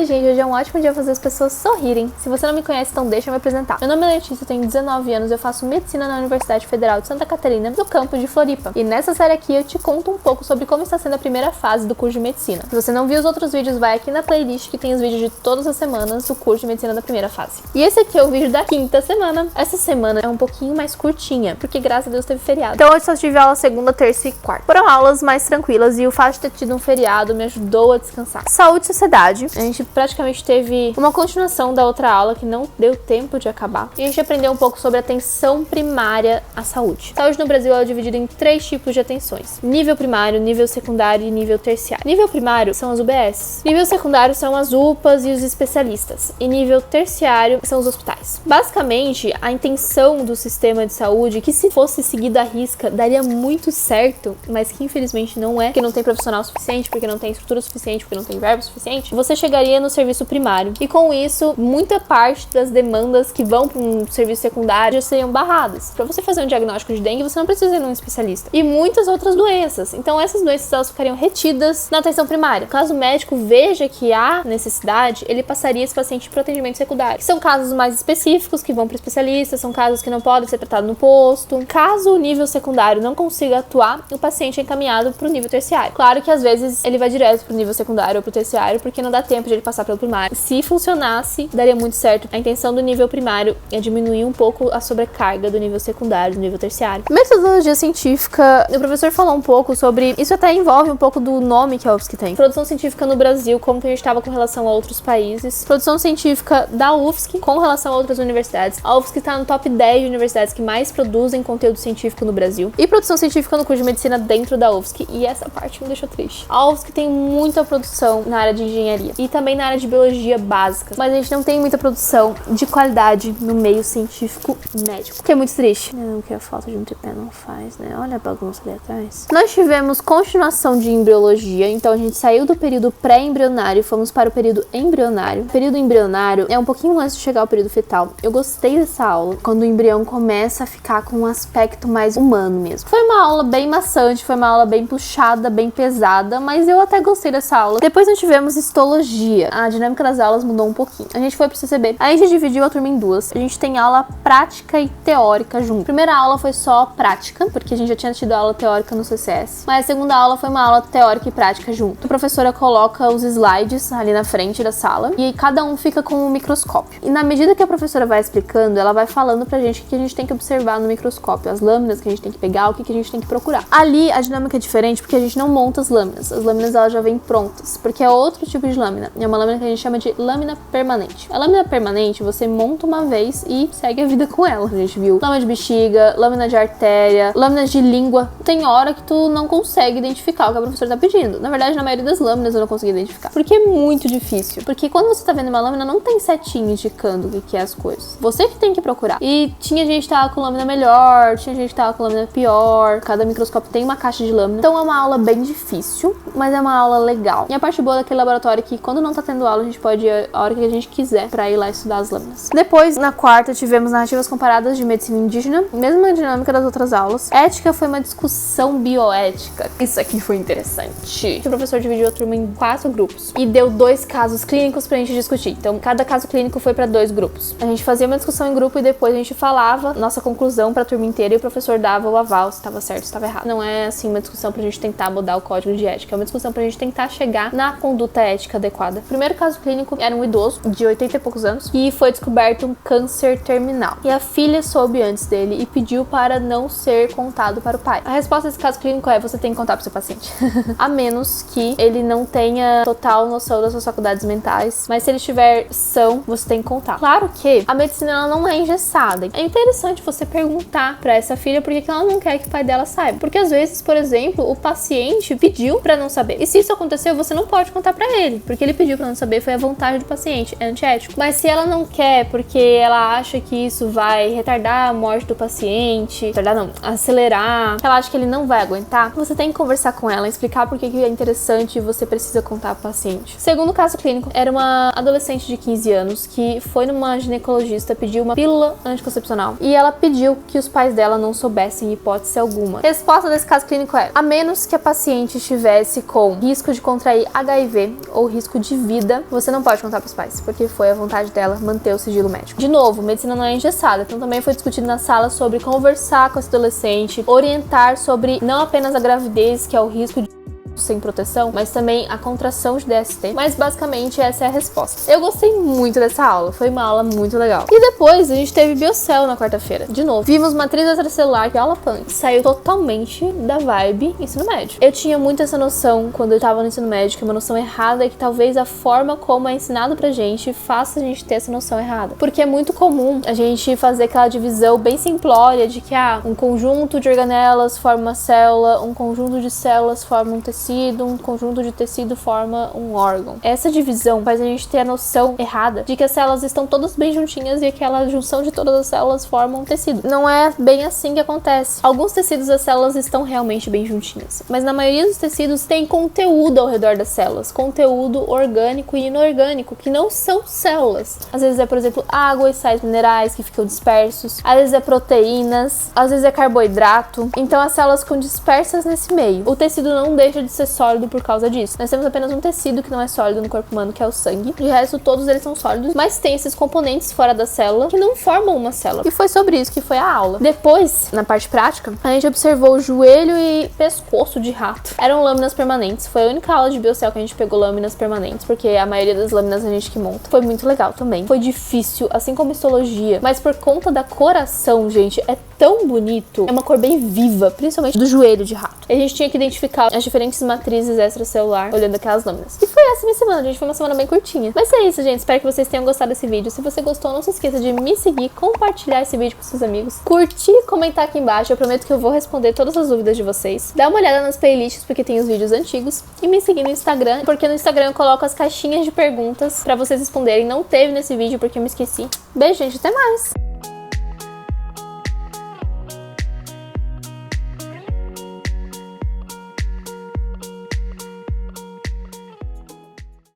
Oi gente, hoje é um ótimo dia fazer as pessoas sorrirem. Se você não me conhece, então deixa eu me apresentar. Meu nome é Letícia, eu tenho 19 anos, eu faço medicina na Universidade Federal de Santa Catarina, no campus de Floripa. E nessa série aqui eu te conto um pouco sobre como está sendo a primeira fase do curso de medicina. Se você não viu os outros vídeos, vai aqui na playlist que tem os vídeos de todas as semanas do curso de medicina da primeira fase. E esse aqui é o vídeo da quinta semana. Essa semana é um pouquinho mais curtinha, porque graças a Deus teve feriado. Então hoje só tive aula segunda, terça e quarta. Foram aulas mais tranquilas e o fato de ter tido um feriado me ajudou a descansar. Saúde e sociedade. A gente praticamente teve uma continuação da outra aula que não deu tempo de acabar. E a gente aprendeu um pouco sobre atenção primária à saúde. Saúde no Brasil é dividida em 3 tipos de atenções: nível primário, nível secundário e nível terciário. Nível primário são as UBS. Nível secundário são as UPAs e os especialistas. E nível terciário são os hospitais. Basicamente, a intenção do sistema de saúde, que se fosse seguido à risca, daria muito certo, mas que infelizmente não é, porque não tem profissional suficiente, porque não tem estrutura suficiente, porque não tem verbo suficiente, você chegaria no serviço primário. E com isso, muita parte das demandas que vão para um serviço secundário seriam barradas. Para você fazer um diagnóstico de dengue, você não precisa ir num especialista. E muitas outras doenças. Então essas doenças elas ficariam retidas na atenção primária. Caso o médico veja que há necessidade, ele passaria esse paciente para o atendimento secundário. Que são casos mais específicos que vão para o especialista, são casos que não podem ser tratados no posto. Caso o nível secundário não consiga atuar, o paciente é encaminhado para o nível terciário. Claro que às vezes ele vai direto para o nível secundário ou para o terciário, porque não dá tempo de ele passar pelo primário. Se funcionasse, daria muito certo. A intenção do nível primário é diminuir um pouco a sobrecarga do nível secundário, do nível terciário. Metodologia científica, o professor falou um pouco sobre, isso até envolve um pouco do nome que a UFSC tem. Produção científica no Brasil, como que a gente estava com relação a outros países. Produção científica da UFSC com relação a outras universidades. A UFSC está no top 10 de universidades que mais produzem conteúdo científico no Brasil. E produção científica no curso de medicina dentro da UFSC. E essa parte me deixou triste. A UFSC tem muita produção na área de engenharia e também na área de biologia básica, mas a gente não tem muita produção de qualidade no meio científico médico, o que é muito triste. Não, que a falta de um tripé não faz, né? Olha a bagunça ali atrás. Nós tivemos continuação de embriologia, então a gente saiu do período pré-embrionário e fomos para o período embrionário. O período embrionário é um pouquinho antes de chegar ao período fetal. Eu gostei dessa aula, quando o embrião começa a ficar com um aspecto mais humano mesmo. Foi uma aula bem maçante, foi uma aula bem puxada, bem pesada, mas eu até gostei dessa aula. Depois nós tivemos histologia. A dinâmica das aulas mudou um pouquinho. A gente foi pro CCB. A gente dividiu a turma em duas. A gente tem aula prática e teórica junto. A primeira aula foi só prática, porque a gente já tinha tido aula teórica no CCS. Mas a segunda aula foi uma aula teórica e prática junto. A professora coloca os slides ali na frente da sala e cada um fica com um microscópio. E na medida que a professora vai explicando, ela vai falando pra gente o que a gente tem que observar no microscópio, as lâminas que a gente tem que pegar, o que a gente tem que procurar. Ali a dinâmica é diferente porque a gente não monta as lâminas. As lâminas elas já vêm prontas, porque é outro tipo de lâmina. É uma lâmina que a gente chama de lâmina permanente. A lâmina permanente você monta uma vez e segue a vida com ela. A gente viu lâmina de bexiga, lâmina de artéria, lâminas de língua. Tem hora que tu não consegue identificar o que a professora tá pedindo. Na verdade, na maioria das lâminas eu não consegui identificar. Porque é muito difícil. Porque quando você tá vendo uma lâmina, não tem setinha indicando o que é as coisas. Você que tem que procurar. E tinha gente que tava com lâmina melhor, tinha gente que tava com lâmina pior. Cada microscópio tem uma caixa de lâmina. Então é uma aula bem difícil, mas é uma aula legal. E a parte boa daquele laboratório é que quando não tá tendo aula, a gente pode ir a hora que a gente quiser pra ir lá estudar as lâminas. Depois, na quarta, tivemos narrativas comparadas de medicina indígena, mesma dinâmica das outras aulas. Ética foi uma discussão bioética. Isso aqui foi interessante. O professor dividiu a turma em 4 grupos e deu 2 casos clínicos pra gente discutir. Então, cada caso clínico foi pra 2 grupos. A gente fazia uma discussão em grupo e depois a gente falava nossa conclusão pra turma inteira e o professor dava o aval se estava certo, se estava errado. Não é assim uma discussão pra gente tentar mudar o código de ética, é uma discussão pra gente tentar chegar na conduta ética adequada. O primeiro caso clínico era um idoso de 80 e poucos anos e foi descoberto um câncer terminal. E a filha soube antes dele e pediu para não ser contado para o pai. A resposta desse caso clínico é: você tem que contar pro seu paciente. A menos que ele não tenha total noção das suas faculdades mentais, mas se ele estiver são, você tem que contar. Claro que a medicina ela não é engessada. É interessante você perguntar pra essa filha por que ela não quer que o pai dela saiba. Porque às vezes, por exemplo, o paciente pediu pra não saber. E se isso aconteceu, você não pode contar pra ele, porque ele pediu pra não saber, foi a vontade do paciente, é antiético. Mas se ela não quer porque ela acha que isso vai retardar a morte do paciente, retardar não, acelerar, ela acha que ele não vai aguentar, você tem que conversar com ela, explicar por que é interessante e você precisa contar pro paciente. Segundo caso clínico, era uma adolescente de 15 anos que foi numa ginecologista pedir uma pílula anticoncepcional e ela pediu que os pais dela não soubessem em hipótese alguma. Resposta desse caso clínico é: a menos que a paciente estivesse com risco de contrair HIV ou risco de vida, você não pode contar pros pais, porque foi a vontade dela manter o sigilo médico. De novo, medicina não é engessada, então também foi discutido na sala sobre conversar com esse adolescente, orientar sobre não apenas a gravidez, que é o risco de sem proteção, mas também a contração de DST. Mas basicamente essa é a resposta. Eu gostei muito dessa aula, foi uma aula muito legal. E depois a gente teve Biocel na quarta-feira. De novo, vimos matriz extracelular, que é aula punk. Saiu totalmente da vibe ensino médio. Eu tinha muito essa noção quando eu tava no ensino médio, que é uma noção errada, e que talvez a forma como é ensinado pra gente faça a gente ter essa noção errada. Porque é muito comum a gente fazer aquela divisão bem simplória de que um conjunto de organelas forma uma célula, um conjunto de células forma um tecido, um conjunto de tecido forma um órgão. Essa divisão faz a gente ter a noção errada de que as células estão todas bem juntinhas e aquela junção de todas as células forma um tecido. Não é bem assim que acontece. Alguns tecidos das células estão realmente bem juntinhas, mas na maioria dos tecidos tem conteúdo ao redor das células, conteúdo orgânico e inorgânico, que não são células. Às vezes é, por exemplo, água e sais minerais que ficam dispersos, às vezes é proteínas, às vezes é carboidrato. Então as células ficam dispersas nesse meio. O tecido não deixa de ser sólido por causa disso. Nós temos apenas um tecido que não é sólido no corpo humano, que é o sangue. De resto, todos eles são sólidos, mas tem esses componentes fora da célula que não formam uma célula. E foi sobre isso que foi a aula. Depois, na parte prática, a gente observou o joelho e pescoço de rato. Eram lâminas permanentes. Foi a única aula de Biocel que a gente pegou lâminas permanentes, porque a maioria das lâminas a gente que monta. Foi muito legal também. Foi difícil, assim como histologia, mas por conta da coração, gente, é tão bonito. É uma cor bem viva, principalmente do joelho de rato. E a gente tinha que identificar as diferentes matrizes extracelular olhando aquelas lâminas. E foi essa minha semana, gente. Foi uma semana bem curtinha. Mas é isso, gente. Espero que vocês tenham gostado desse vídeo. Se você gostou, não se esqueça de me seguir, compartilhar esse vídeo com seus amigos, curtir, comentar aqui embaixo. Eu prometo que eu vou responder todas as dúvidas de vocês. Dá uma olhada nas playlists, porque tem os vídeos antigos. E me seguir no Instagram, porque no Instagram eu coloco as caixinhas de perguntas pra vocês responderem. Não teve nesse vídeo, porque eu me esqueci. Beijo, gente. Até mais!